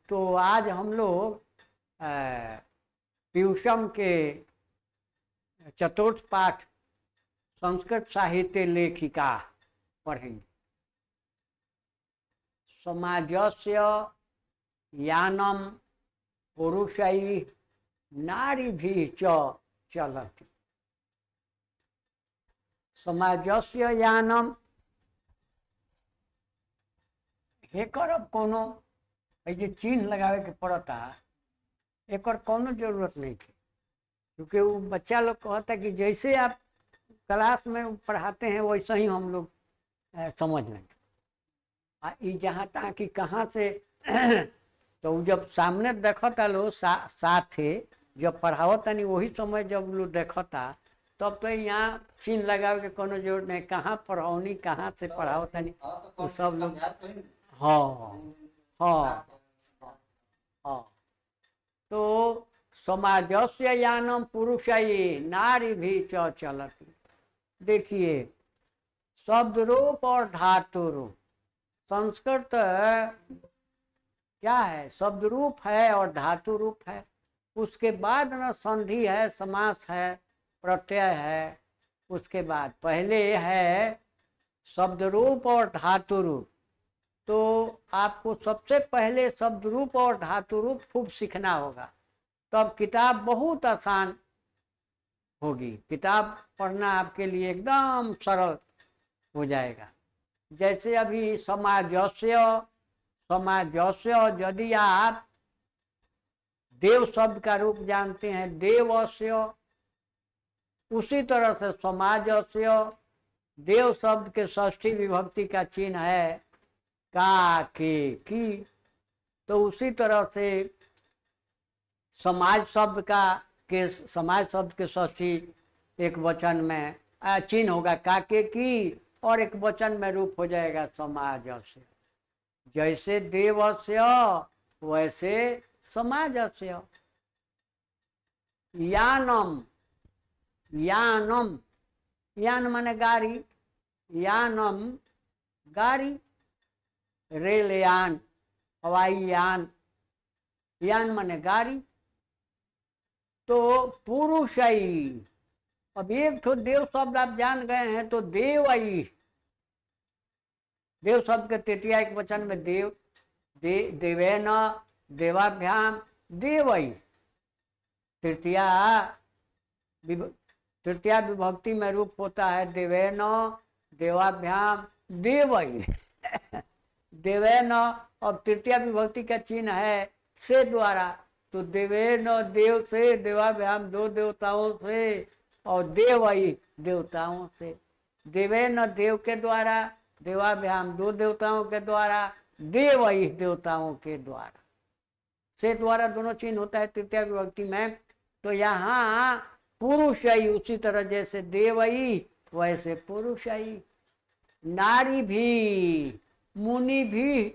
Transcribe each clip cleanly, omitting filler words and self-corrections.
तो आज हम लोग पीयूषम के चतुर्थ पाठ संस्कृत साहित्य लेखिका पढ़ेंगे। समाजस्य यानम पुरुषैः नारीभिः च चलति। समाजस्य यानम एकर अब कोनो ऐसे चिन्ह लगावे के पड़ता, एकर कोनो जरूरत नहीं थी, क्योंकि वो बच्चा लोग कहता कि जैसे आप क्लास में पढ़ाते हैं वैसा ही हम लोग समझ लेंगे। ये जहाँ तहाँ कि कहाँ से तो जब सामने देखता लो साथे जब पढ़ावता नहीं वही समय जब लोग देखता तब तो यहाँ चिन्ह लगावे के कोनो जरूरत नहीं, कहाँ पढ़ौनी कहाँ से पढ़ावता नहीं वो सब लोग। हाँ हाँ हाँ। तो समाजस्य यानम पुरुषैः नारीभिः च चलति। देखिए शब्द रूप और धातु रूप, संस्कृत क्या है, शब्द रूप है और धातु रूप है। उसके बाद ना संधि है, समास है, प्रत्यय है। उसके बाद पहले है शब्द रूप और धातु रूप। तो आपको सबसे पहले शब्द रूप और धातु रूप खूब सीखना होगा, तब किताब बहुत आसान होगी। किताब पढ़ना आपके लिए एकदम सरल हो जाएगा। जैसे अभी समाजस्य यदि आप देव शब्द का रूप जानते हैं देवस्य, उसी तरह से समाजस्य देव शब्द के षष्ठी विभक्ति का चिन्ह है का के की। तो उसी तरह से समाज शब्द के षष्ठी एक वचन में चिन्ह होगा का के की, और एक वचन में रूप हो जाएगा समाजस्य। जैसे देवस्य वैसे समाजस्य। यानम यान माने गाड़ी, यानम गाड़ी, रेल यान, हवाई यान, यान माने गाड़ी। तो पुरुषैः, अब एक तो देव शब्द आप जान गए हैं, तो देवैः, देव शब्द के तृतीया एक वचन में देवेन देवाभ्याम देवैः। तृतीया विभक्ति में रूप होता है देवेन देवाभ्याम देवैः। देवेन और तृतीया विभक्ति का चिन्ह है से द्वारा, तो देवेन देव से, देवाभ्याम दो देवताओं से, और देवैः देवताओं से। देवेन देव के द्वारा, देवाभ्याम दो देवताओं के द्वारा, देवैः देवताओं के द्वारा। से द्वारा दोनों चिन्ह होता है तृतीया विभक्ति में। तो यहाँ पुरुषैः उसी तरह जैसे देवैः वैसे पुरुषैः। नारी भी, मुनि भी,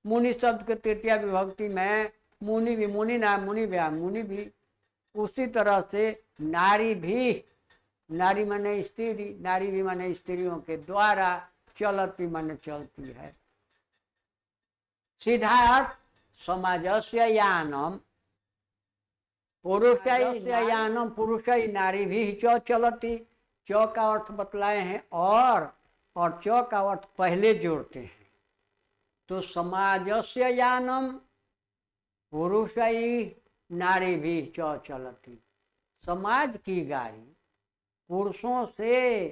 मुनि शब्द के तृतीया विभक्ति में मुनि भी, मुनि ना मुनि व्याम मुनि भी, उसी तरह से नारी भी, नारी माने स्त्री, नारी भी माने स्त्रियों के द्वारा, चलती माने चलती है। सीधा अर्थ समाजस्य यानम पुरुषैः यानम पुरुषैः नारीभिः च चलति। च का अर्थ बतलाए हैं और च का अर्थ पहले जोड़ते हैं। तो समाजस्य यानम पुरुषैः नारीभिः च चलति। समाज की गाड़ी पुरुषों से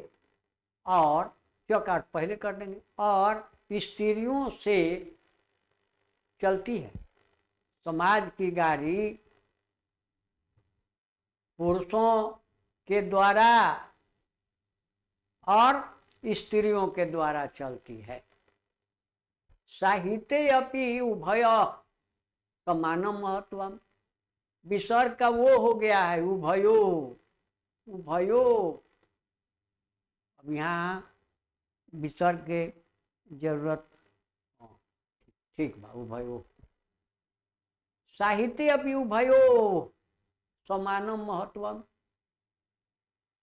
और च का अर्थ पहले कर देंगे और स्त्रियों से चलती है। समाज की गाड़ी पुरुषों के द्वारा और स्त्रियों के द्वारा चलती है। साहित्य अपि उभय समानम महत्वम। विसर्ग का वो हो गया है उभयो, उभयो। अब यहाँ विसर्ग के जरूरत, ठीक बा, उभयो। साहित्य अपि उभयो समानम महत्वम।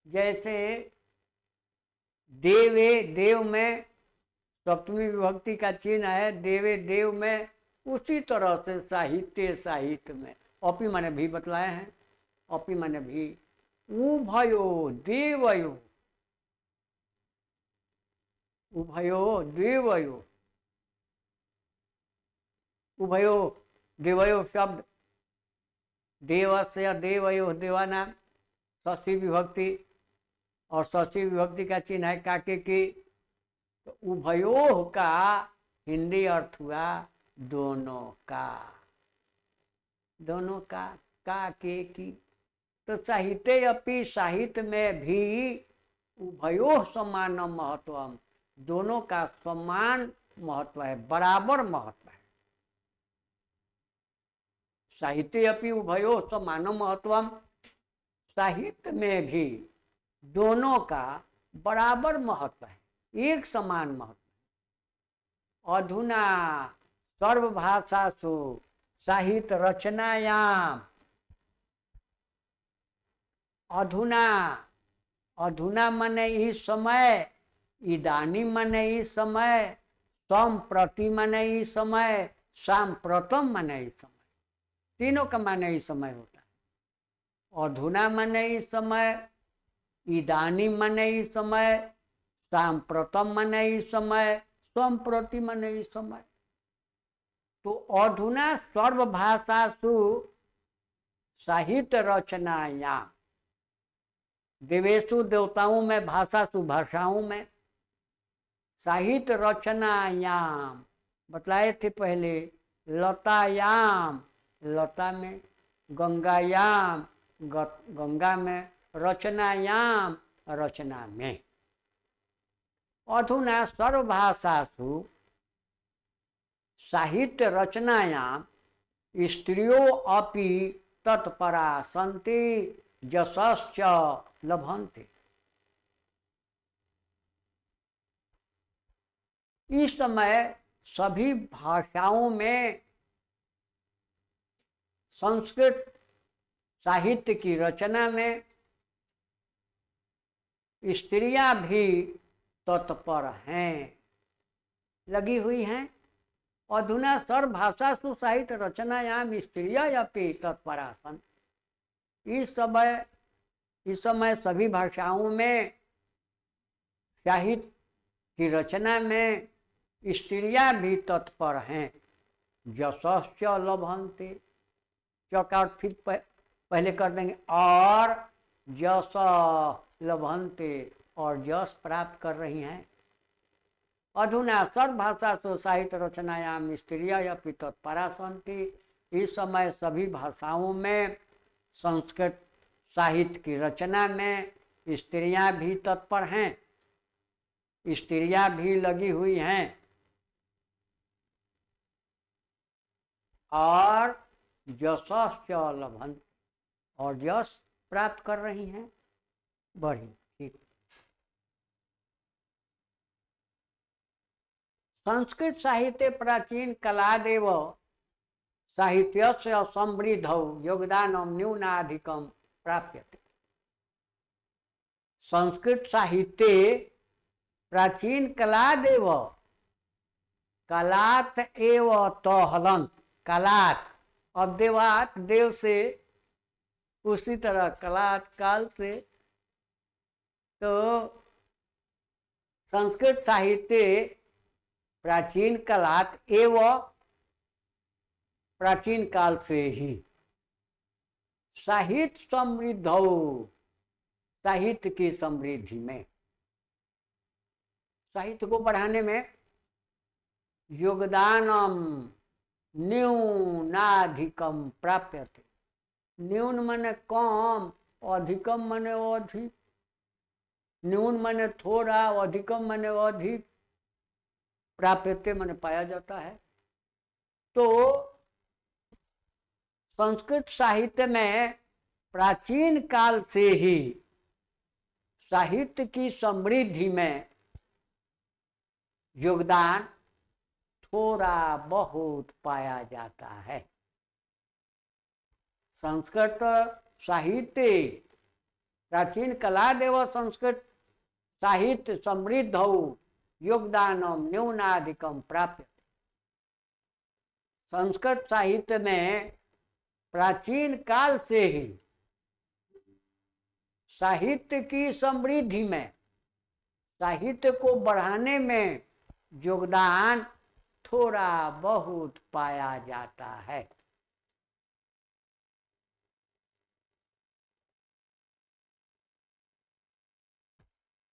जैसे देवे देव में सप्तमी विभक्ति का चिन्ह है, देवे देव में उसी तरह से साहित्य में अपि माने भी बतलाए हैं। अपि माने भी, उभयो देवयो, उभयो देवयो, उभयो देवयो शब्द, देवस्य देवयो देवानाम, षष्ठी विभक्ति, और षष्ठी विभक्ति का चिन्ह है काके की। तो उभयो का हिंदी अर्थ हुआ दोनों का, दोनों का के की। तो साहित्य अपि, साहित्य में भी उभयो समान महत्वम, दोनों का समान महत्व है, बराबर महत्व है। साहित्य अपि उभयो समान महत्वम, साहित्य में भी दोनों का बराबर महत्व है, एक समान महत्व। अधुना सर्वभाषासु साहित्य रचनायाम, अधुना, अधुना माने इस समय, इदानी माने इस समय, संप्रति माने इस समय, सांप्रतम माने इस समय, तीनों का माने इस समय होता है। अधुना माने इस समय, इदानी माने इस समय, सांप्रतम माने इस समय, संप्रति माने इस समय। तो अधुना सर्वभाषासु साहित्य रचनायाम, देवेशु देवताओं में, भाषासु भाषाओं में, साहित्य रचनायाम बतलाए थे पहले, लतायाम लता में, गंगायाम गंगा में, रचनायाम रचना में। अधुना सर्वभाषासु साहित्य रचनायाम स्त्रियो अपि तत्परा सन्ति यशश्च लभन्ते। इस समय सभी भाषाओं में संस्कृत साहित्य की रचना में स्त्रियां भी तत्पर हैं, लगी हुई हैं। अधुना सर्वभाषासु साहित्य रचनायाम स्त्रियां अपि तत्परा सन्ति। इस समय सभी भाषाओं में साहित्य की रचना में स्त्रियां भी तत्पर हैं। यशश्च लभन्ते, चौका फिर पहले कर देंगे, और यश लभन्ते, और यश प्राप्त कर रही हैं। अधुना सर्वभाषासु साहित्य रचनायाम स्त्रियां अपि तत्परा सन्ति। इस समय सभी भाषाओं में संस्कृत साहित्य की रचना में स्त्रियां भी तत्पर हैं, स्त्रियां भी लगी हुई हैं, और यशश्च लभन्ते, और यश प्राप्त कर रही हैं। बढ़ी ठीक। संस्कृत साहित्य प्राचीन कलादेव साहित्यस्य समृद्धौ योगदानं न्यूनाधिकं प्राप्यते। संस्कृत साहित्य प्राचीन कलादेव, कलात एव तो हलंत, कलात, अब देवात देव से, उसी तरह कलात काल से। तो संस्कृत साहित्य प्राचीन कलात एवं प्राचीन काल से ही साहित्य समृद्ध हो, साहित्य की समृद्धि में, साहित्य को बढ़ाने में योगदानम न्यूनाधिकम प्राप्यते। न्यून माने कम, अधिकम माने अधिक, न्यून माने थोड़ा, अधिकम माने अधिक, प्राप्यते माने पाया जाता है। तो संस्कृत साहित्य में प्राचीन काल से ही साहित्य की समृद्धि में योगदान थोड़ा बहुत पाया जाता है। संस्कृत साहित्य प्राचीन कलादेव संस्कृत साहित्य समृद्ध हो योगदान न्यूनाधिकम प्राप्य। संस्कृत साहित्य में प्राचीन काल से ही साहित्य की समृद्धि में, साहित्य को बढ़ाने में योगदान थोड़ा बहुत पाया जाता है।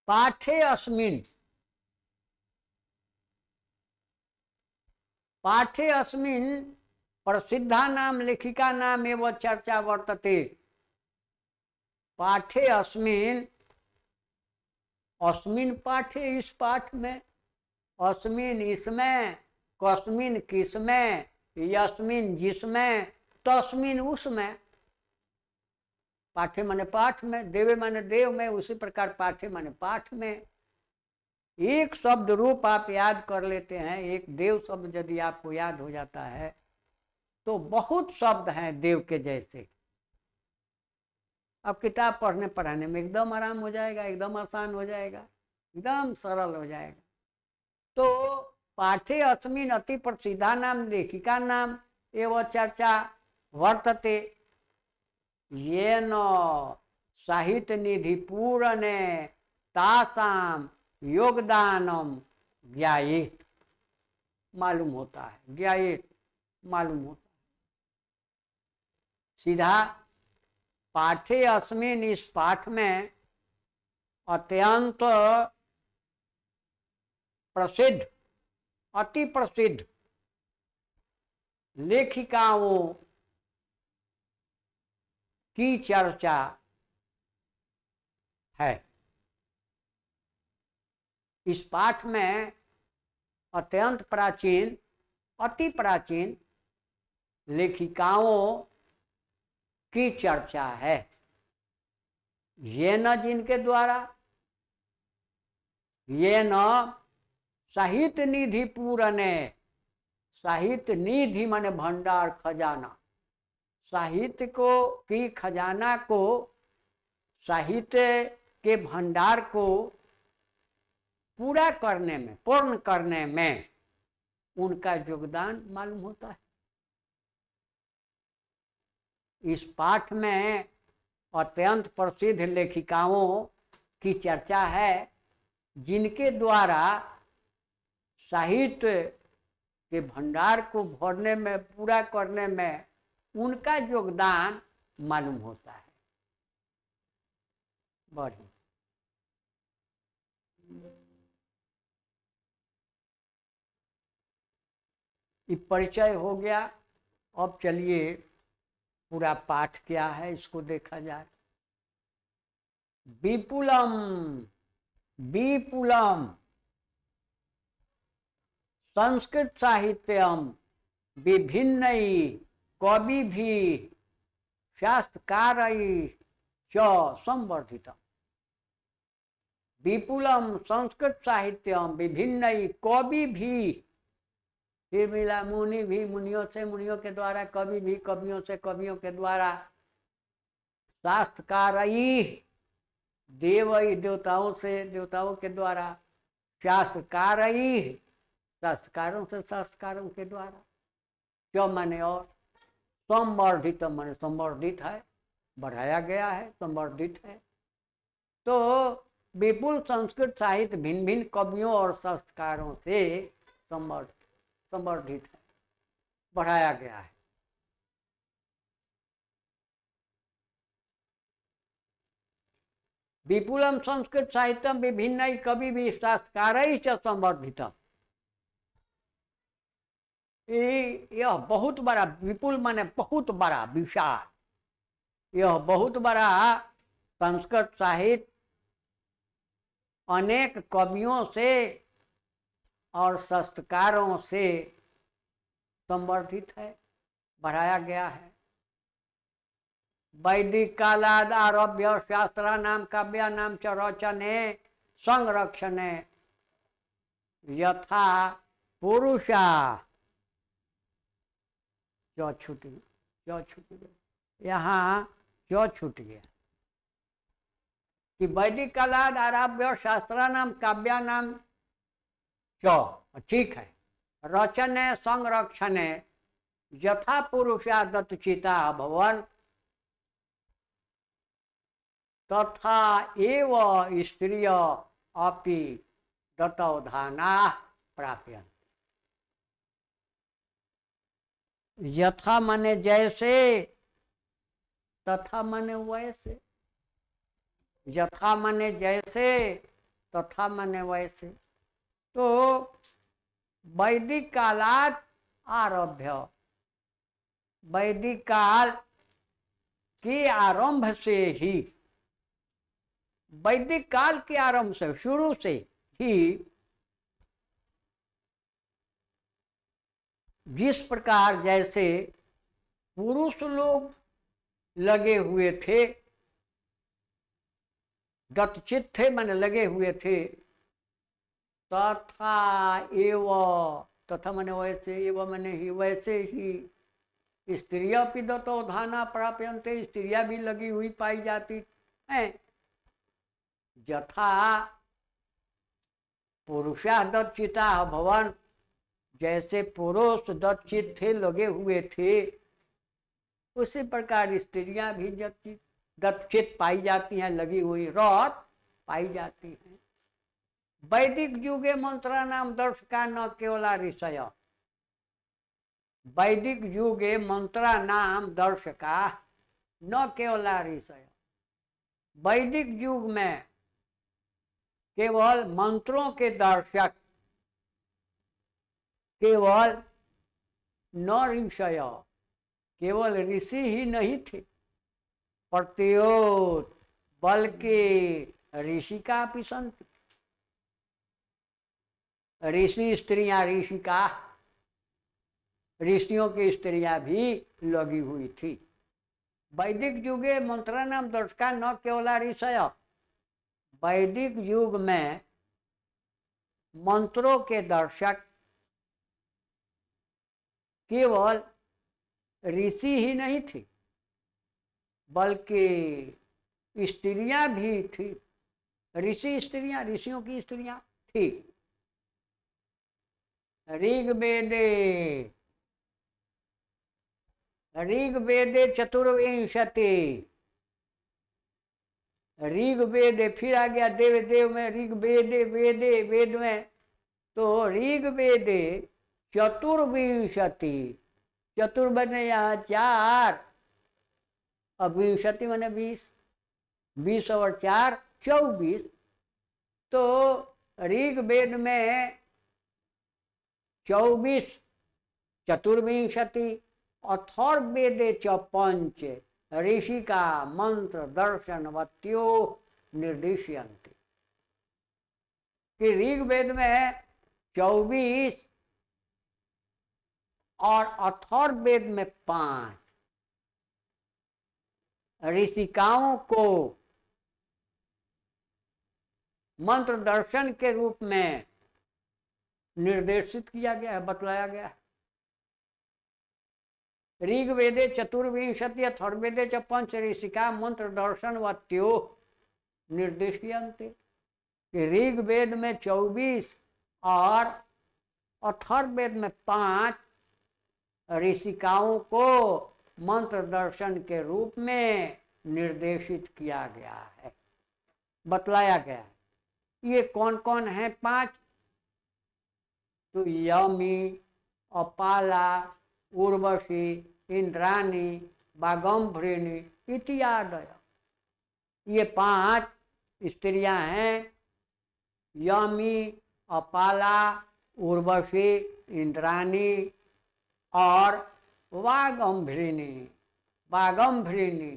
पाठे अस्मिन्, पाठे अस्मिन् प्रसिद्धा नाम लेखिका नाम एवं चर्चा वर्तते। पाठे अस्मिन्, अस्मिन् पाठे इस पाठ में, अस्मिन् इसमें, कस्मिन् किसमें, यस्मिन् जिसमें, तस्मिन् उसमें। पाठे माने पाठ में, देवे माने देव में, उसी प्रकार पाठे माने पाठ में। एक शब्द रूप आप याद कर लेते हैं, एक देव शब्द यदि आपको याद हो जाता है तो बहुत शब्द हैं देव के जैसे। अब किताब पढ़ने पढ़ाने में एकदम आराम हो जाएगा, एकदम आसान हो जाएगा, एकदम सरल हो जाएगा। तो पाठे अस्मिन् अति प्रसिद्धा नाम लेखिका नाम एवं चर्चा वर्तते येन साहित्य निधि पूरणे तासाम योगदानम ज्ञायेत। मालूम होता है, ज्ञायेत मालूम होता है। सीधा पाठे अस्मिन् इस पाठ में अत्यंत प्रसिद्ध, अति प्रसिद्ध लेखिकाओं की चर्चा है। इस पाठ में अत्यंत प्राचीन, अति प्राचीन लेखिकाओं की चर्चा है। ये न जिनके द्वारा, ये न साहित्य निधि पूरणे, साहित्य निधि माने भंडार, खजाना, साहित्य को की खजाना को, साहित्य के भंडार को पूरा करने में, पूर्ण करने में उनका योगदान मालूम होता है। इस पाठ में अत्यंत प्रसिद्ध लेखिकाओं की चर्चा है जिनके द्वारा साहित्य के भंडार को भरने में, पूरा करने में उनका योगदान मालूम होता है। बढ़िया। ये परिचय हो गया। अब चलिए पूरा पाठ क्या है इसको देखा जाए। विपुलम, विपुलम संस्कृत साहित्यम विभिन्नई कविभिः शास्त्रकारैः च संवर्धितम्। विपुलम संस्कृत साहित्यम विभिन्नई कविभिः, फिर मिला मुनि भी, मुनियों से, मुनियों के द्वारा, कवि भी, कवियों से, कवियों के द्वारा, शास्त्रकारैः देवैः देवताओं से, देवताओं के द्वारा, शास्त्रकारैः शास्त्रकारों से, शास्त्रकारों के द्वारा, क्यों माने और, संवर्धित माने संवर्धित है, बढ़ाया गया है, संवर्धित है। तो विपुल संस्कृत साहित्य भिन्न भिन्न कवियों और शास्त्रकारों से संवर्धित है, बढ़ाया गया है। विपुलम संस्कृत साहित्यम विभिन्न कविभिः शास्त्रकारैः च संवर्धितम्। यह बहुत बड़ा, विपुल माने बहुत बड़ा, विशाल, यह बहुत बड़ा संस्कृत साहित्य अनेक कवियों से और शास्त्रकारों से संवर्धित है, बढ़ाया गया है। वैदिक कालाद आरभ्य शास्त्राणां काव्यानां च रचने संरक्षणे यथा पुरुषा, क्यों छूट गया, यहाँ क्यों छूट गया कि वैदिक कालाद आरभ्य शास्त्राणां काव्यानां च, ठीक है, रचने संरक्षणे यथा पुरुषा दत्तचिता भवन तथा एव स्त्रिय अपि दत्तवधाना प्राप्यन्ते। यथा माने जैसे, तथा माने वैसे। यथा माने जैसे, तथा माने वैसे। तो वैदिक कालात आरभ्य, वैदिक काल के आरंभ से ही, वैदिक काल के आरंभ से, शुरू से ही जिस प्रकार जैसे पुरुष लोग लगे हुए थे, दत्तचित थे माने लगे हुए थे, तथा एव, तथा माने वैसे, एव माने ही, वैसे ही स्त्रियां भी दत्तवधाना प्राप्यन्ते, स्त्रियां भी लगी हुई पाई जाती हैं। यथा पुरुषा दत्तचिता भवन, जैसे पुरुष दत्तचित थे, लगे हुए थे, उसी प्रकार स्त्रियां भी दत्तचित पाई जाती हैं, लगी हुई रत पाई जाती हैं। वैदिक युगे मंत्रा नाम दर्शका न केवला ऋषय, वैदिक युगे मंत्रा नाम दर्शका न केवला ऋषय। वैदिक युग में केवल मंत्रों के दर्शक, केवल न ऋषय, केवल ऋषि ही नहीं थे, प्रत्योत बल्कि ऋषिका भी संत, ऋषि स्त्रियां, ऋषिका, ऋषियों की स्त्रियां भी लगी हुई थी। वैदिक युगे मंत्रा नाम दर्शका न केवला ऋषय, वैदिक युग में मंत्रों के दर्शक केवल ऋषि ही नहीं थी, बल्कि स्त्रियां भी थी। ऋषि स्त्रियां, ऋषियों की स्त्रियां थी। ऋग्वेदे, ऋग्वेदे चतुर्विंशति, ऋग्वेदे, फिर आ गया देव देव में, ऋग्वेदे, वेदे, वेद में, तो ऋग्वेदे चतुर्विंशति, चतुर बने यहाँ 4, अब विंशति मैंने 20, 20 और 4 24। तो ऋग्वेद में 24 चतुर्विंशति, अथर्ववेदे च पंच ऋषिका मंत्र दर्शन वत्यो निर्दिश्यन्ते। कि ऋग्वेद में 24 और अथर्ववेद में 5 ऋषिकाओं को मंत्र दर्शन के रूप में निर्देशित किया गया है, बतलाया गया है। ऋग्वेदे चतुर्विंशति, अथर्ववेदे च पंच ऋषिका मंत्र दर्शन वत्यो निर्दिश्यन्ते। ऋग्वेद में 24 और अथर्ववेद में 5 ऋषिकाओं को मंत्र दर्शन के रूप में निर्देशित किया गया है, बतलाया गया है। ये कौन कौन है 5? तो यमी, अपाला, उर्वशी, इंद्राणी, बागंभ्रिणी इत्यादि, ये 5 स्त्रियां हैं। यमी, अपाला, उर्वशी, इंद्राणी और वागंभ्रिणी, वागंभ्रिणी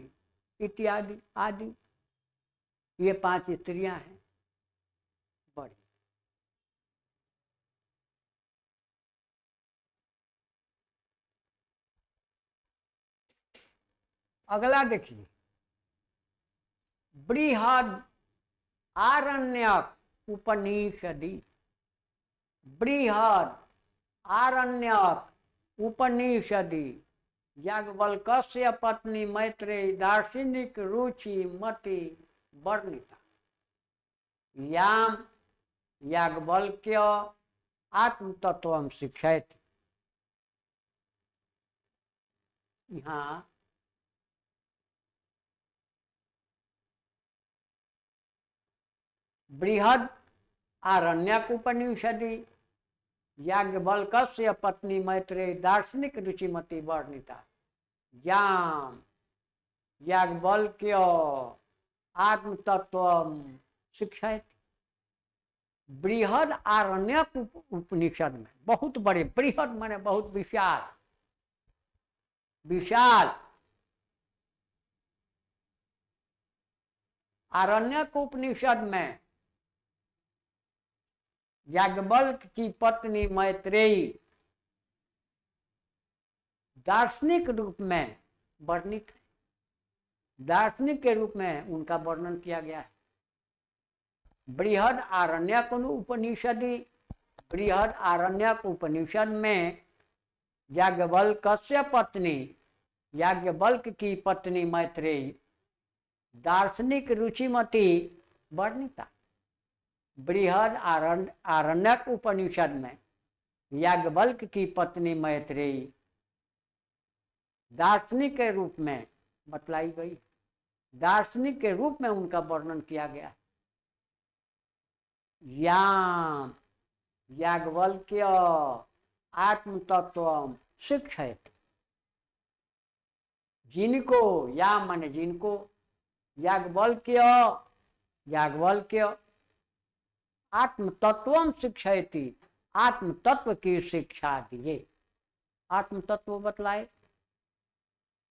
इत्यादि आदि, ये 5 स्त्रियां हैं। बड़ी अगला देखिए, बृहद आरण्यक उपनिषदि, बृहद आरण्यक उपनिषदि याज्ञवल्क्य पत्नी मैत्रेयी दार्शनिक रुचि मति वर्णिता। याम याज्ञवल्क्य आत्मतत्वं शिक्षयति। यहाँ बृहद आरण्यक उपनिषदि याज्ञवल्क्य पत्नी मैत्रेयी दार्शनिक रुचिमती वर्णिता। याम याज्ञवल्क्य आत्मतत्व शिक्षायति। बृहद आरण्यक उपनिषद में, बहुत बड़े, बृहद माने बहुत विशाल, विशाल आरण्यक उपनिषद में याज्ञवल्क्य की पत्नी मैत्रेयी दार्शनिक रूप में वर्णित है। दार्शनिक के रूप में उनका वर्णन किया गया है। बृहद आरण्यक उपनिषदि, बृहद आरण्यक उपनिषद में याज्ञवल्क्य पत्नी, याज्ञवल्क्य की पत्नी मैत्रेयी दार्शनिक रुचिमती वर्णिता। बृहद आरण्यक उपनिषद में याज्ञवल्क्य की पत्नी मैत्रेयी दार्शनिक के रूप में बतलाई गई। दार्शनिक के रूप में उनका वर्णन किया गया। याम याज्ञवल्क्य आत्मतत्व शिक्षयति। जिनको, याम माने जिनको, याज्ञवल्क्य, याज्ञवल्क्य आत्मतत्व शिक्षयति, आत्मतत्व की शिक्षा दिए, आत्मतत्व बतलाए।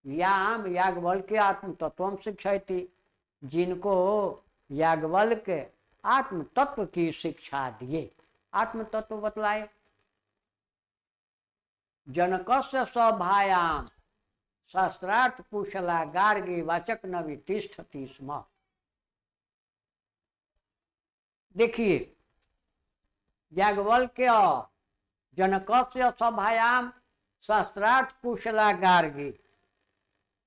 याम याज्ञवल्क्य आत्मतत्व शिक्षयति, जिनको याज्ञवल्क्य आत्मतत्व की शिक्षा दिए, आत्मतत्व बतलाए। जनकस्य सभायाम शास्त्रार्थ कुशला गार्गी वाचक नवि तिष्ठति स्म। देखिए, याज्ञवल्क्य जनकस्य सभायाम शास्त्रार्थ कुशला गार्गी,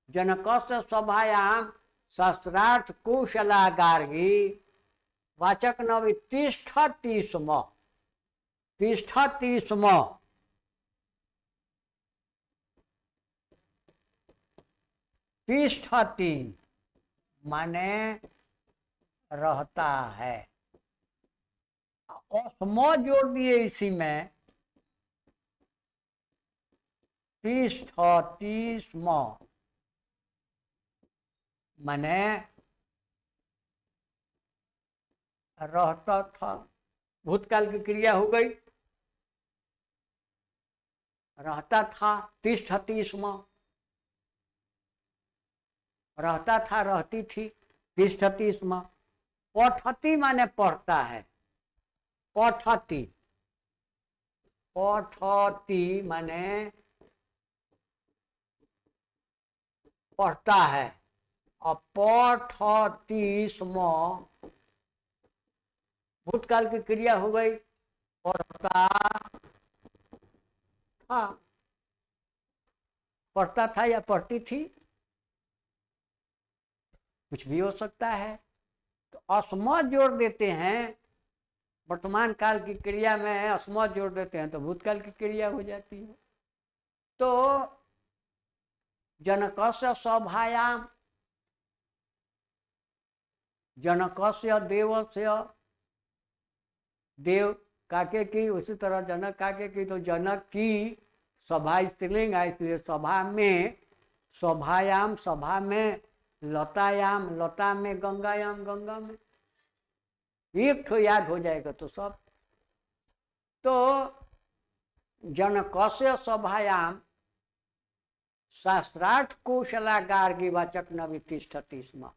जनकस्य सभायाम शास्त्रार्थ कुशला गार्गी वाचक नवि तिष्ठति स्म, तिष्ठति स्म। तिष्ठति माने रहता है, स्म जोड़ दिए इसी में, तिष्ठति स्म माने रहता था। भूतकाल की क्रिया हो गई, रहता था, तिष्ठति स्म, रहता था, रहती थी, तिष्ठति स्म। पठति माने पढ़ता है, पठति, पठति माने पढ़ता है, और पठति स्म भूतकाल की क्रिया हो गई, पढ़ता था, पढ़ता था या पढ़ती थी, कुछ भी हो सकता है। तो अस्म जोड़ देते हैं, वर्तमान काल की क्रिया में अस्म जोड़ देते हैं तो भूतकाल की क्रिया हो जाती है। तो जनकस्य सभायाम, जनकस्य देवस्य, देव काके की, उसी तरह जनक काके की, तो जनक की सभा स्त्रीलिंग है, इसलिए सभा में, सभायाम सभा में, लतायाम लता में, गंगायाम गंगा में, एक तो याद हो जाएगा तो सब। तो जनकस्य सभायाम शास्त्रार्थ कुशला गार्गी वाचक नवि तिष्ठति स्म।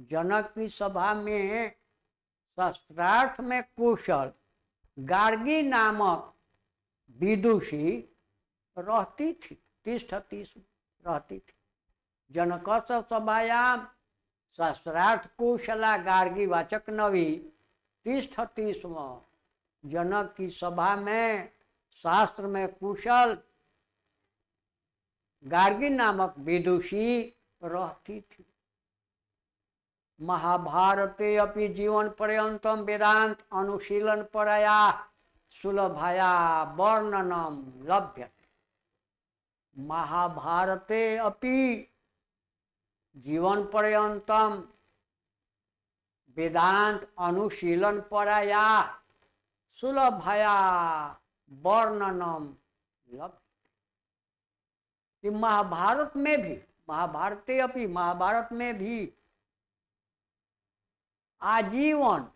जनक की सभा में शास्त्रार्थ में कुशल गार्गी नामक विदुषी रहती थी, तिष्ठति स्म, रहती थी। जनकस्य सभायाम शास्त्रार्थ कुशला गार्गी वाचक नवि तिष्ठति स्म। जनक की सभा में शास्त्र में कुशल गार्गी नामक विदुषी रहती थी। महाभारते अपि जीवन पर्यंतम वेदांत अनुशीलन परया सुलभया वर्णनम लभ्यते। महाभारते अपि जीवन पर्यंतम वेदांत अनुशीलन पराया सुलभया वर्णनम लभ। महाभारत में भी, महाभारते अपि, महाभारत में भी आजीवन,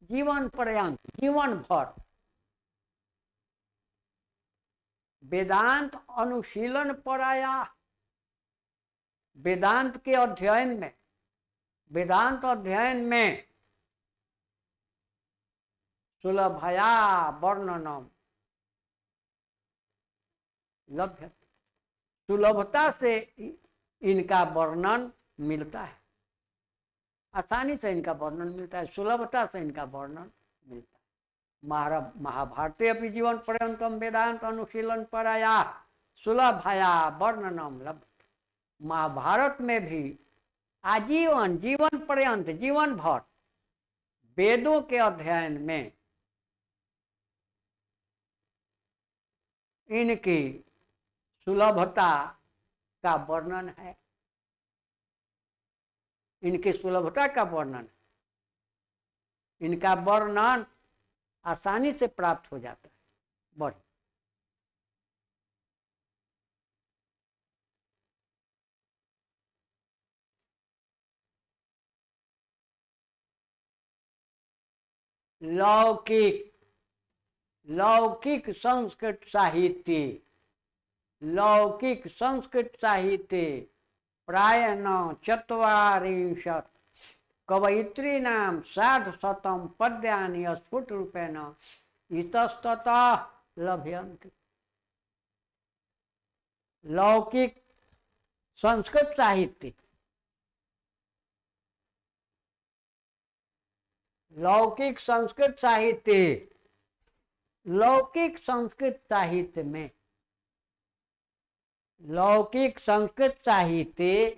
जीवन पर्यंत, जीवन भर वेदांत अनुशीलन पराया, वेदांत के अध्ययन में, वेदांत अध्ययन में सुलभया वर्णनम लभ्य, सुलभता से इनका वर्णन मिलता है, आसानी से इनका वर्णन मिलता है, सुलभता से इनका वर्णन मिलता है। महाभारते अपि जीवन पर्यंतम वेदांत अनुशीलन पराया सुलभया वर्णनम लभ। महाभारत में भी आजीवन, जीवन पर्यंत, जीवन भर वेदों के अध्ययन में इनकी सुलभता का वर्णन है, इनकी सुलभता का वर्णन, इनका वर्णन आसानी से प्राप्त हो जाता है। बढ़ लौकिक, लौकिक संस्कृत साहित्य, लौकिक संस्कृत साहित्य प्रायण चत्वारिंशत् कवयित्रीणां सार्धशतं पद्यानि स्फुटरूपेण इतस्ततः लभ्यन्ते। लौकिक संस्कृत साहित्य, लौकिक संस्कृत साहित्य, लौकिक संस्कृत साहित्य में, लौकिक संस्कृत साहित्य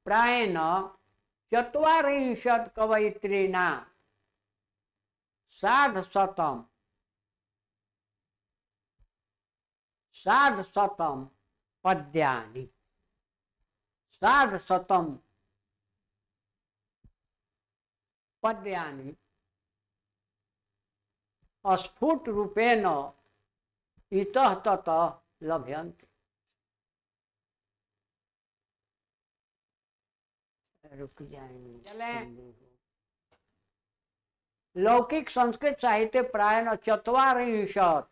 प्रायण चत्वारिंशत् कवयित्रीणां सार्धशतं, सार्धशतं पद्यानि, सार्धशतं पद्यानि स्फुट रूपेण इतः ततः लभ्यन्ते। रुक जाएंगे। लौकिक संस्कृत साहित्य प्रायण चत्वारिंशत्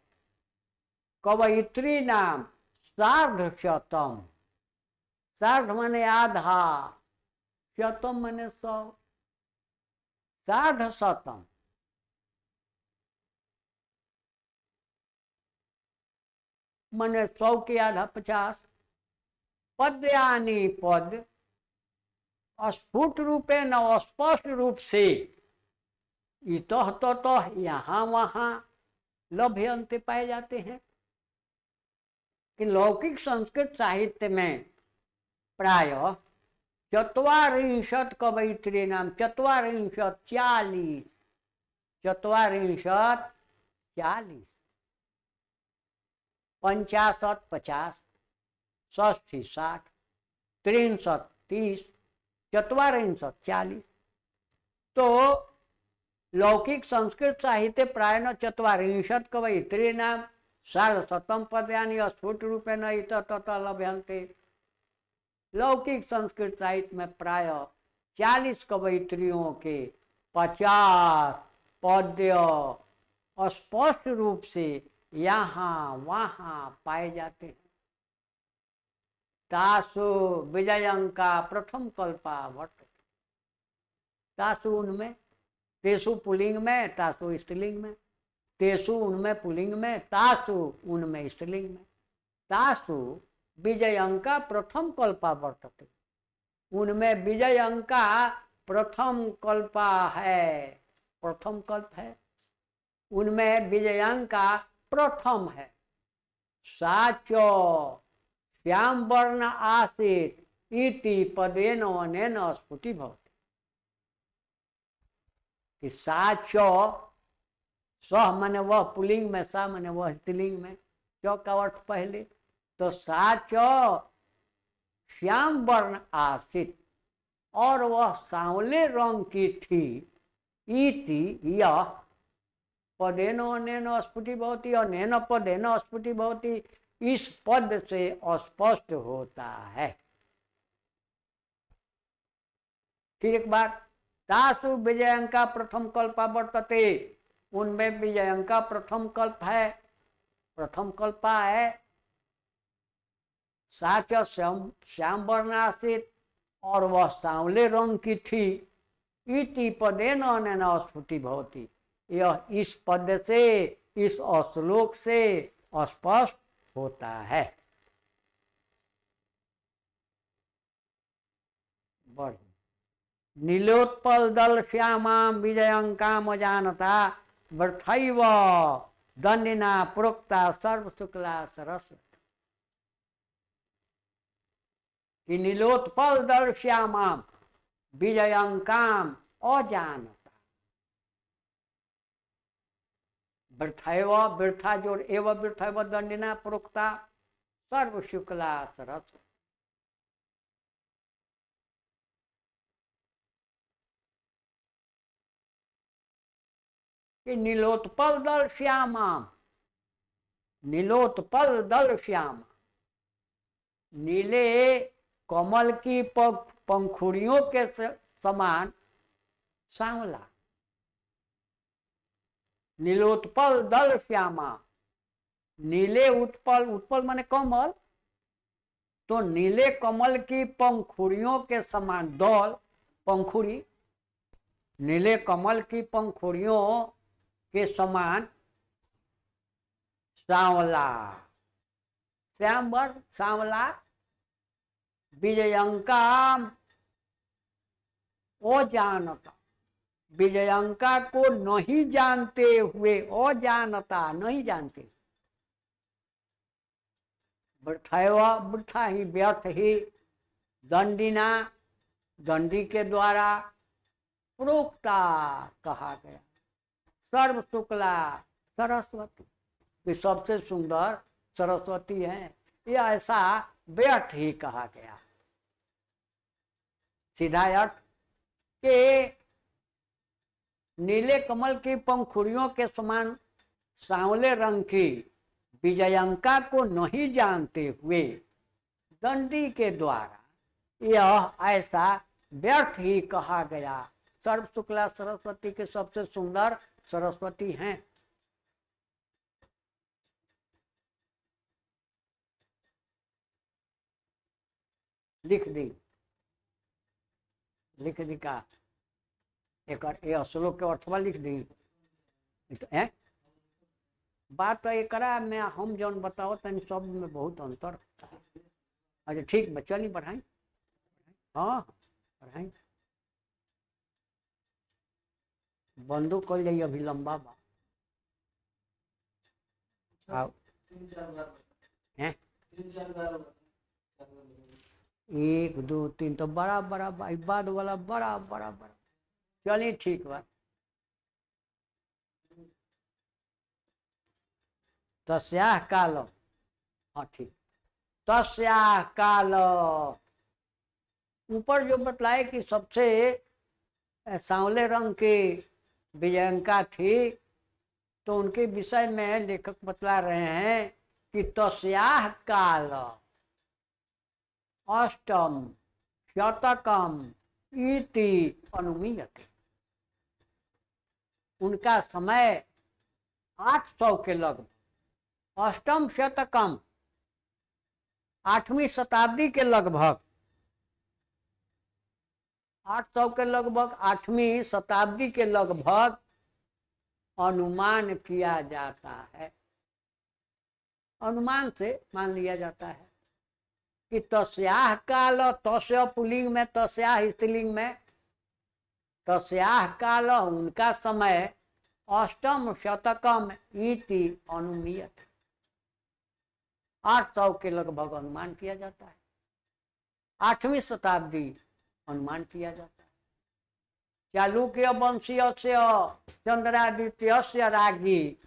कवयित्रीणां सार्धशतं, सार्ध माने आधा, शतम माने 100, सार्धशतं माने 100 के आधा 50, पद्यानि पद स्फुट रूपेण, स्पष्ट रूप से इतः ततः यहाँ वहाँ लभ्यन्ते पाए जाते हैं। कि लौकिक संस्कृत साहित्य में प्राय चत्वारिंशत् कवयित्रीणां, चत्वारिंशत् 40, चत्वारिंशत् 40, 50 50, 60 60, 63 30, चत्वारिंशत् 40। तो लौकिक संस्कृत साहित्य प्रायण चत्वारिंशत् कवयित्रीणां सार्धशतं पद्यानि स्फुट रूपेण इतः ततः लभ्यन्ते। लौकिक संस्कृत साहित्य में प्राय 40 कवयित्रियों के 50 पद्य स्पष्ट रूप से यहाँ वहाँ पाए जाते हैं। तासु विजयंका प्रथम कल्पा वर्तते, तासु उनमें, तेसु पुलिंग में, तासु स्त्रीलिंग में, तेसु उनमें पुलिंग में, तासु उनमें स्त्रीलिंग में, तासु विजयंका प्रथम कल्पा वर्तते, उनमें विजयंका प्रथम कल्पा है, प्रथम कल्प है, उनमें विजयंका प्रथम है। साचो श्याम वर्ण आसीत इति पदेन अनेन स्फुटी भवति। कि साचो, सह माने वह पुलिंग में, सा माने वह स्त्रीलिंग में, चौ का अर्थ पहले, तो साच श्याम वर्ण आसित, और वह सांवले रंग की थी। इति यह पदेनो अनेन स्फुटी भवती, अनेन पदेन स्फुटी भवती, इस पद से अस्पष्ट होता है। फिर एक बार, तासु विजयंका प्रथम कल्पा वर्तते, उनमें विजयंका प्रथम कल्प है, प्रथम कल्पा है। साच श्याम वर्णासित, और वह सांवले रंग की थी। इति पदेन अनेन स्फुटी भवती, यह इस पद से, इस श्लोक से स्पष्ट होता है। नीलोत्पल दल श्यामां विजयंकाम जानता, वृथैव दंडिना प्रोक्ता सर्व शुक्ला सरस्वती। कि नीलोत्पल दल श्यामां विजयंकाम अजानता, वृथैव, वृथा जोड़ एवं वृथैव दंडिना प्रोक्ता सर्व शुक्ला सरस्वती। कि नीलोत्पल दल श्यामा, नीलोत्पल दल श्यामा, नीले कमल की पंखुड़ियों के समान सांवला। नीलोत्पल दल श्यामा, नीले उत्पल, उत्पल माने कमल, तो नीले कमल की पंखुड़ियों के समान, दल पंखुड़ी, नीले कमल की पंखुड़ियों के समान सांवला, श्यामवर सांवला। विजयंका ओ जानता, विजयंका को नहीं जानते हुए, ओ जानता नहीं जानते, वृथा ही व्यर्थ ही, दंडिना दंडी के द्वारा, प्रोक्ता कहा गया, सर्व शुक्ला सरस्वती, वे सबसे सुंदर सरस्वती हैं, ये ऐसा व्यर्थ ही कहा गया। सीधा अर्थ के नीले कमल की पंखुड़ियों के समान सांवले रंग की विजयंका को नहीं जानते हुए दंडी के द्वारा यह ऐसा व्यर्थ ही कहा गया। सर्व शुक्ला सरस्वती के सबसे सुंदर सरस्वती हैं। लिख दी का एक श्लोक के अर्थवा लिख दी तो बात तो एक में हम जौन बताओ तन शब्द में बहुत अंतर। अच्छा ठीक बा, चलिए बढ़ाई। हाँ बढ़ाई, बंदूक कर जाइए, अभी लंबा बा। एक दो तीन तो बड़ा बड़ा बाद वाला बड़ा बड़ा बड़ा। चलिए ठीक बा। तस्याह काल, हाँ ठीक, तस्याह काल, ऊपर जो बतलाए कि सबसे सांवले रंग की विजयंका थी, तो उनके विषय में लेखक बतला रहे हैं कि तस्याह काल अष्टम शतकम इति अनुमीयते, उनका समय 800 के लगभग, अष्टम शतकम 8वीं शताब्दी के लगभग, 800 के लगभग 8वीं शताब्दी के लगभग अनुमान किया जाता है। अनुमान से मान लिया जाता है कि तस्याह काल, तस्य पुल्लिंग में, तस्याह स्त्रीलिंग में, तस्याह काल उनका समय अष्टम शतकम इति अनुमीयते, 800 के लगभग अनुमान किया जाता है। 8वीं शताब्दी अनुमान किया जाता है। चालुक्य वंशीय से चंद्रादित्य रागी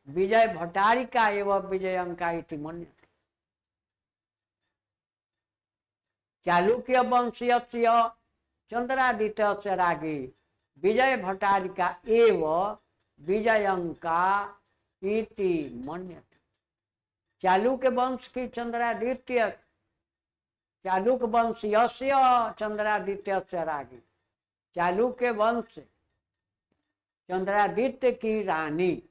विजय भट्टारिका एवं विजयंका इति मन्यते, चालुक्य वंशीय चंद्रादित्य रागी विजय भट्टारिका एव विजयंका इति मन्यते। चालुक्य वंश की चंद्रादित्य, चालुक्य वंश यस्य चंद्रादित्य रागी, चालुक्य वंश चंद्रादित्य की रानी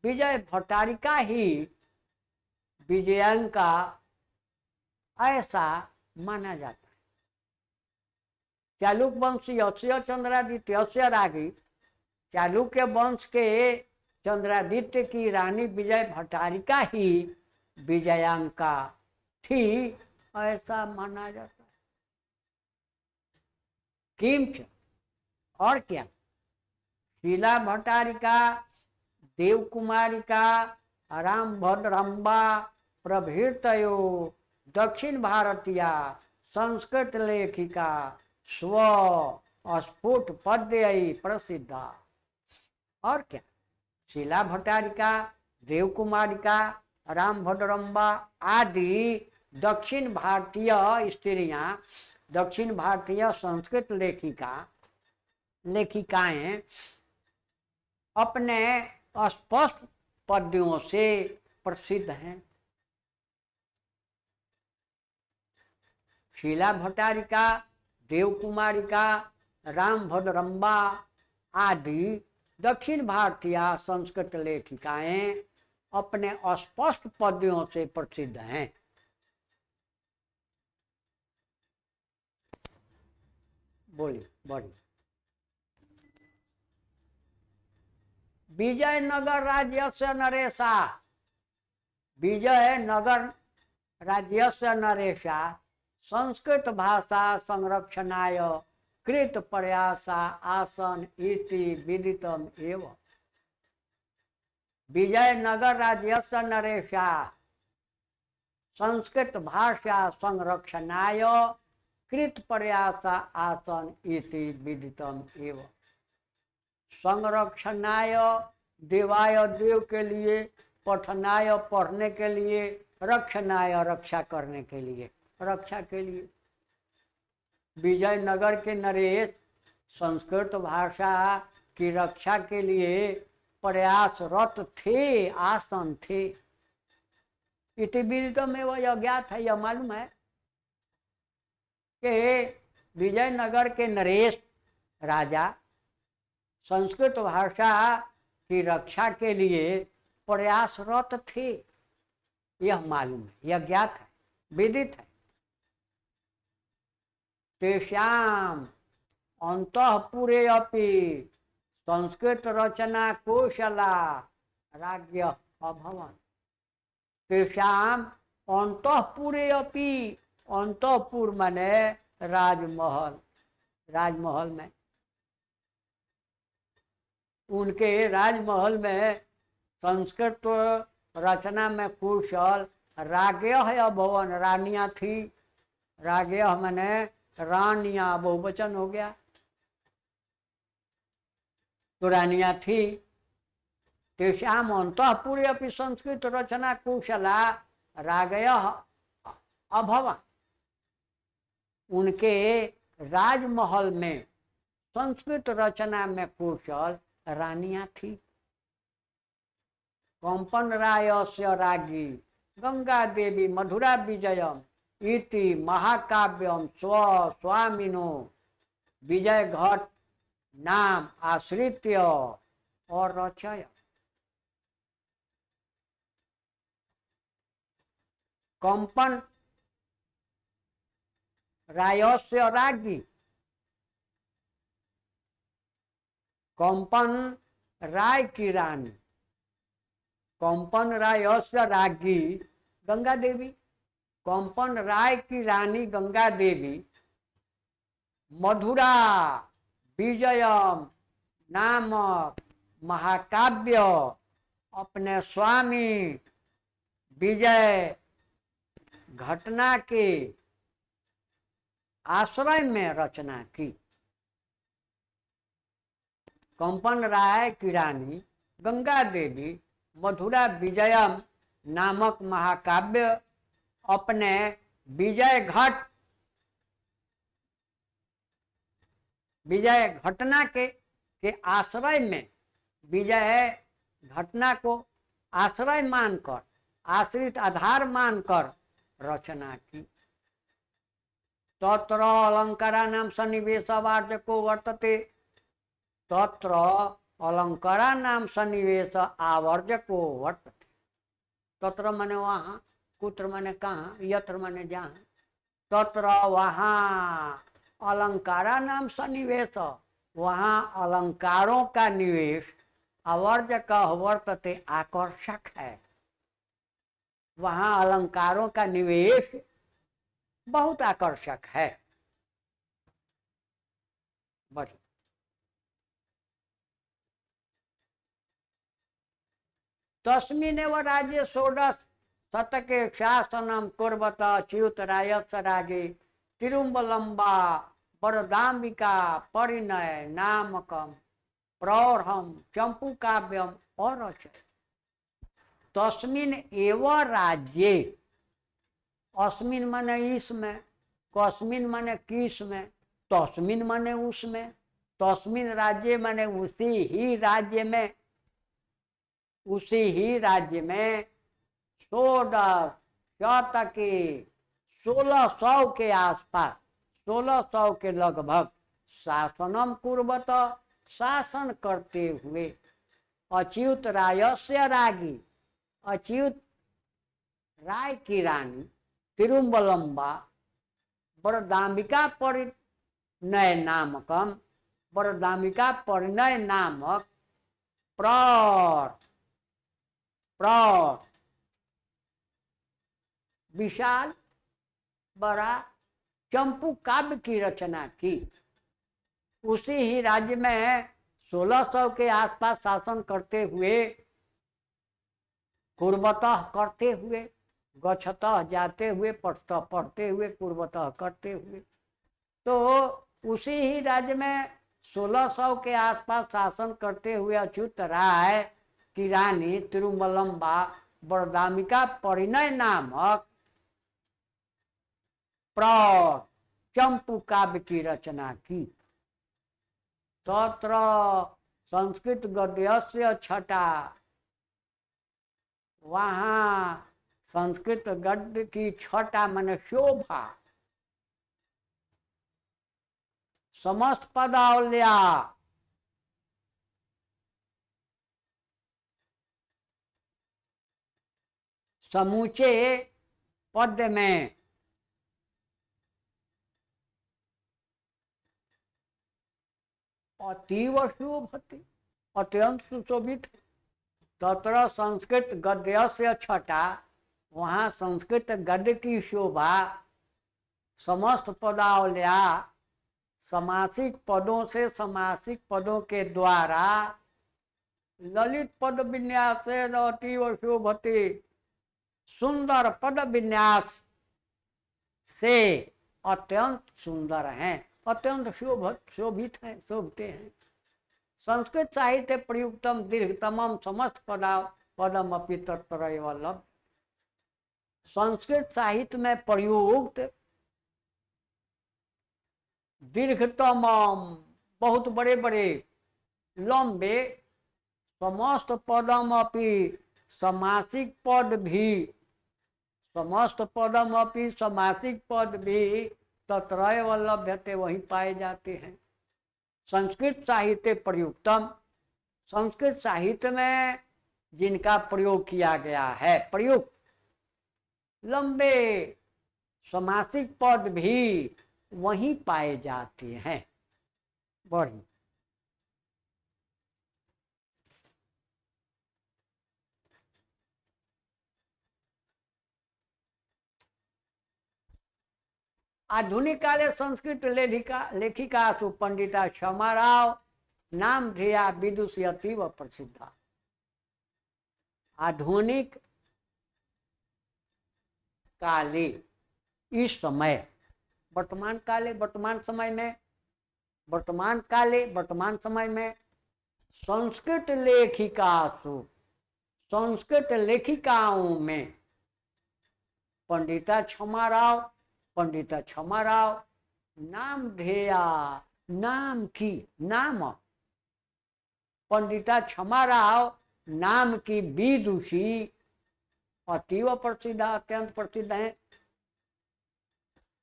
विजय भट्टारिका ही विजयंका ऐसा माना जाता है। चालुक्य वंश यस्य चंद्रादित्य रागी, चालुक्य वंश के चंद्रादित्य की रानी विजय भट्टारिका ही विजयांका थी ऐसा माना जाता है। किंच और क्या, शीला भट्टारिका, देवकुमारिका, रामभद्रम्बा प्रभृतयो दक्षिण भारतीय संस्कृत लेखिका स्व स्फुट पद्य प्रसिद्धा। और क्या, शीला भट्टारिका, देवकुमारिका, रामभद्रम्बा आदि दक्षिण भारतीय स्त्रियां, दक्षिण भारतीय संस्कृत लेखिकाएं अपने स्पष्ट पद्यों से प्रसिद्ध हैं। शीला भट्टारिका, देवकुमारिका, रामभद्रम्बा आदि दक्षिण भारतीय संस्कृत लेखिकाएं अपने अस्पष्ट पद्यों से प्रसिद्ध हैं। बोलिए बढ़िए। विजयनगर राज्यस्य नरेशा, विजयनगर राज्यस्य नरेशा संस्कृत भाषा संरक्षणाय कृत प्रयासा आसन इति विदितम एव। विजयनगर राज्यस्य नरेशा संस्कृत भाषा संरक्षणाय कृत प्रयासा आसन इति विदितम एव। संरक्षणाय देवाय देव के लिए, पठनाय पढ़ने के लिए, रक्षणाय रक्षा करने के लिए, रक्षा के लिए। विजयनगर के नरेश संस्कृत भाषा की रक्षा के लिए प्रयासरत थे, आसन थे। इति विदितम एवं यह ज्ञात है, यह मालूम है कि विजयनगर के नरेश राजा संस्कृत भाषा की रक्षा के लिए प्रयासरत थे, यह मालूम है, यह ज्ञात है, विदित है। तेषाम अंतःपुरे अपि संस्कृत रचना कौशला राज्ञ अभवन्। तेषाम अंतःपुरे अपि, अंतःपुर माने राजमहल, राजमहल में, उनके राजमहल में संस्कृत रचना में कुशल राज्ञ अभवन, रानियां थी। राज्ञ माने रानियां, बहुवचन हो गया, तो रानियां थी। तेषाम अंतःपुरे अपि संस्कृत रचना कुशला राज्ञ अभवन्। उनके राजमहल में संस्कृत रचना में कुशल रानियां थी। कंपन रायस्य राज्ञी गंगा देवी मधुरा विजयम इति महाकाव्यम स्व स्वामिनो विजय घट नाम आश्रित्य और रचय। कंपन रायस्य राज्ञी, कंपन राय की रानी, कंपन रायस्य राज्ञी गंगा देवी, कंपन राय की रानी गंगा देवी मधुरा विजयम नामक महाकाव्य अपने स्वामी विजय घटना के आश्रय में रचना की। कंपन राय की रानी गंगा देवी मधुरा विजयम नामक महाकाव्य अपने विजय घट विजय घटना के आश्रय में, विजय घटना को आश्रय मानकर, आश्रित आधार मानकर रचना की। तत्र अलंकाराणां सन्निवेशवार्जको वर्तते, तत्र अलंकाराणां सन्निवेश आवर्जको वर्तते। तत्र माने वहाँ, कुत्र माने कहाँ, यत्र माने जहाँ, तत्र वहाँ अलंकाराणां सन्निवेश, वहाँ अलंकारों का निवेश, आवर्जक वर्तते आकर्षक है। वहाँ अलंकारों का निवेश बहुत आकर्षक है। बढ़िया। तस्मिन्नेव राज्ये षोडश शतके शासनं कुर्वत अच्युतरायस्य रागे तिरुमलम्बा वरदाम्बिका परिणय नामकं प्रौढ़ं चंपू काव्यम अरचयत्। तस्मिन् एव राज्ये, अस्मिन् माने इसमें, कस्मिन् माने किस में, तस्मिन् माने उसमें, तस्मिन् राज्य माने उसी ही राज्य में, उसी ही राज्य में षोडश शतके 1600 के आसपास, 1600 के लगभग शासनम कुर्वत, शासन करते हुए अच्युत रायस्य रागी, अच्युत राय की रानी तिरुमलम्बा वरदाम्बिका परिणय नामकम, वरदाम्बिका परिणय नामक प्रौढ़ विशाल बड़ा चंपू काव्य की रचना की। उसी ही राज्य में 1600 के आसपास शासन करते हुए, कुर्वतः करते हुए, गच्छतः जाते हुए, पठतः पढ़ते हुए, कुर्वतः करते हुए, तो उसी ही राज्य में 1600 के आसपास शासन करते हुए अच्युत राय की रानी तिरुमलम्बा वरदाम्बिका परिणय नामक प्रौढ़ चंपू काव्य की रचना की। तत्र संस्कृत गद्यस्य छटा, वहाँ संस्कृत गद्य की छटा माने शोभा, समस्त पदावल्या समूचे पद में अतीव शोभते, अत्यंत सुशोभित। तत्र संस्कृत गद्य से छटा, वहाँ संस्कृत गद्य की शोभा, समस्त पदावल्या समासिक पदों से, समासिक पदों के द्वारा ललित पद विन्यास से अतीव शोभते, सुंदर पद विन्यास से अत्यंत सुंदर हैं, अत्यंत शोभित हैं, शोभते हैं। संस्कृत साहित्य प्रयुक्तम दीर्घतमम समस्त पदम अपि तत्रैव लभ्यते। संस्कृत साहित्य में प्रयुक्त दीर्घतम, बहुत बड़े बड़े लंबे, समस्त पदम अपि समासिक पद भी, समस्त पदम अपि समासिक पद भी तत्रैव लभ्यते, वहीं पाए जाते हैं। संस्कृत साहित्य प्रयुक्तम, संस्कृत साहित्य में जिनका प्रयोग किया गया है, प्रयुक्त लंबे समासिक पद भी वहीं पाए जाते हैं। बढ़िया। आधुनिक काले संस्कृत लेखिका पंडिता क्षमाराव नाम ध्येया विदुषी अतीव प्रसिद्धा। आधुनिक काले, इस समय, वर्तमान काले, वर्तमान समय में, वर्तमान काले, वर्तमान समय में संस्कृत लेखिकासु, संस्कृत लेखिकाओं में पंडिता क्षमाराव नाम ध्येया नाम की, नाम पंडिता क्षमा राव नाम की विदुषी अतीव प्रसिद्ध, अत्यंत प्रसिद्ध है।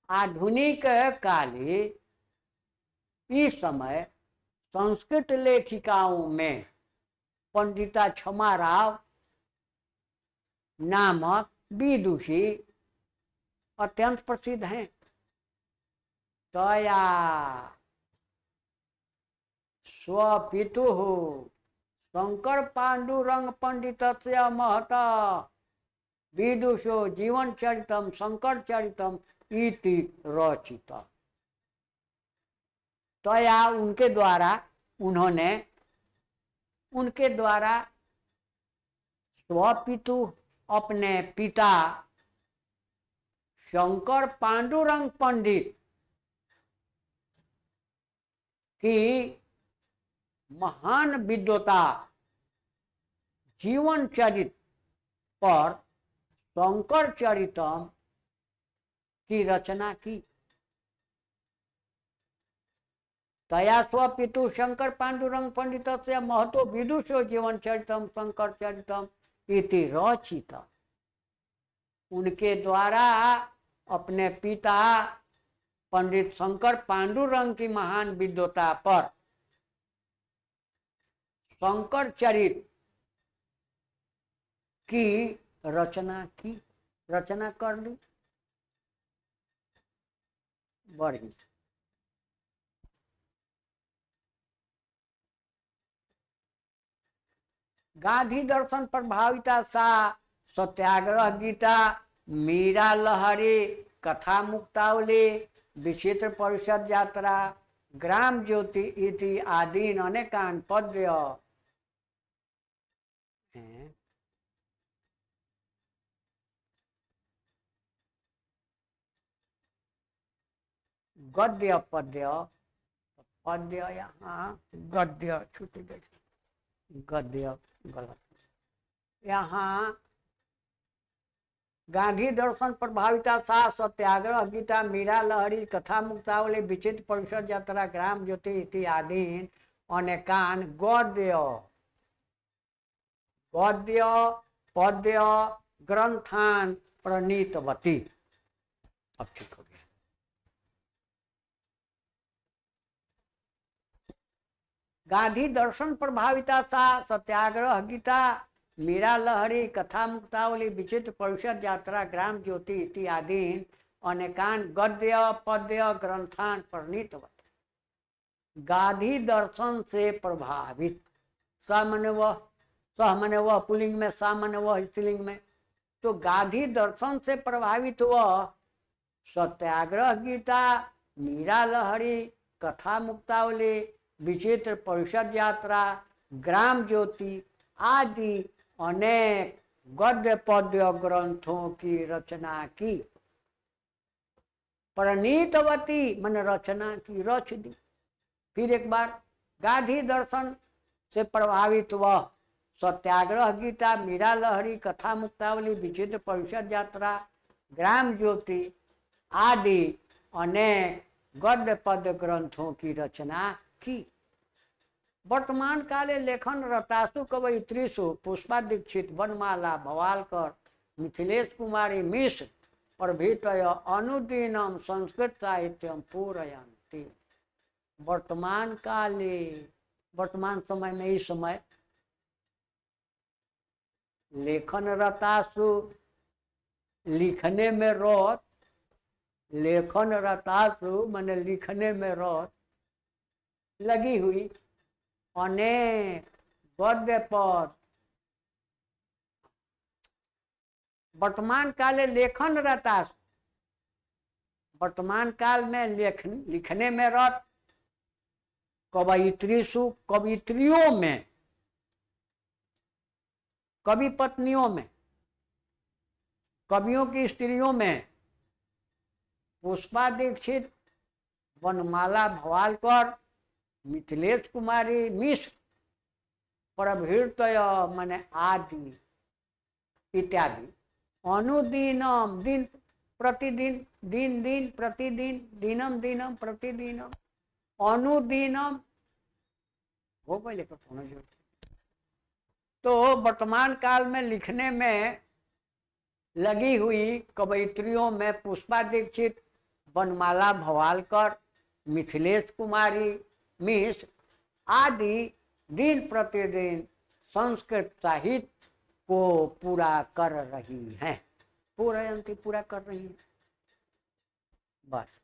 आधुनिक काले इस समय संस्कृत लेखिकाओं में पंडिता क्षमा राव नामक विदुषी अत्यंत प्रसिद्ध हैं। तया स्वपितुः शंकर पांडुरंग पंडितस्य महता विदुषो जीवन चरितम शंकर चरितम इति रचित। तया उनके द्वारा, उन्होंने उनके द्वारा स्वपितु अपने पिता शंकर पांडुरंग पंडित की महान विद्वता जीवन चरित पर शंकर चरितम की रचना की। तया स्वपितु शंकर पांडुरंग पंडित से महतो विदुषो जीवन चरितम शंकर चरितम इति रचित। उनके द्वारा अपने पिता पंडित शंकर पांडुरंग की महान विद्वता पर शंकर चरित की रचना कर ली। बढ़ी गांधी दर्शन प्रभाविता सा सत्याग्रह गीता मीरा लहरी कथा मुक्तावली विचित्र परिषद यात्रा ग्राम ज्योति इति आदीन अनेकान पद्य गद्य पद्य पद्य यहाँ गद्य छूट गई, गद्य गलत। यहाँ गांधी दर्शन प्रभाविता सा सत्याग्रह गीता मीरा लहरी कथा मुक्तावली विचित्र परिषद यात्रा ग्राम ज्योति इति आदीन अनेकान गद्य गद्य पद्य ग्रंथान प्रणीतवती। अब ठीक हो गया। गांधी दर्शन प्रभाविता सा सत्याग्रह गीता मीरा लहरी कथा मुक्तावली विचित्र परिषद यात्रा ग्राम ज्योति इत्यादीन अनेकान गद्य पद्य ग्रंथान प्रणीतवत। गांधी दर्शन से प्रभावित, सामान्य वह पुलिंग में, सामान्य वह स्त्रीलिंग में, तो गांधी दर्शन से प्रभावित वह सत्याग्रह गीता मीरा लहरी कथा मुक्तावली विचित्र परिषद यात्रा ग्राम ज्योति आदि अनेक गद्य पद्य ग्रंथों की रचना की। प्रणीतवती मन रचना की, रच दी। फिर एक बार गांधी दर्शन से प्रभावित वह सत्याग्रह गीता मीरा लहरी कथा मुक्तावली विचित्र परिषद यात्रा ग्राम ज्योति आदि अनेक गद्य पद्य ग्रंथों की रचना की। वर्तमान काले लेखन रतासु कवयित्रीषु पुष्पा दीक्षित वनमाला भवालकर मिथिलेश कुमारी मिश्र प्रभृतय अनुदिनम संस्कृत साहित्यम पूरयन्ति। वर्तमान काले, वर्तमान समय में, इस समय लेखन रतासु लिखने में रत, लेखन रतासु माने लिखने में रत लगी हुई अनेक गद्य पद। वर्तमान काले लेखन रतासु, वर्तमान काल में लिखने में रत कवयित्रीषु कवित्रियों में, कवि पत्नियों में, कवियों की स्त्रियों में पुष्पा दीक्षित वनमाला भवालकर मिथिलेश कुमारी मिश्र प्रभृतय माने आदि इत्यादि अनुदिनम दिन प्रतिदिन, दिन दिन प्रतिदिन, दिनम दिनम प्रतिदिनम अनुदिनम हो पहले पर समझो। तो वर्तमान काल में लिखने में लगी हुई कवयित्रियों में पुष्पा दीक्षित, बनमाला भवालकर, मिथिलेश कुमारी मिश्र आदि दिन प्रतिदिन संस्कृत साहित्य को पूरा कर रही हैं, पूरा कर रही हैं। बस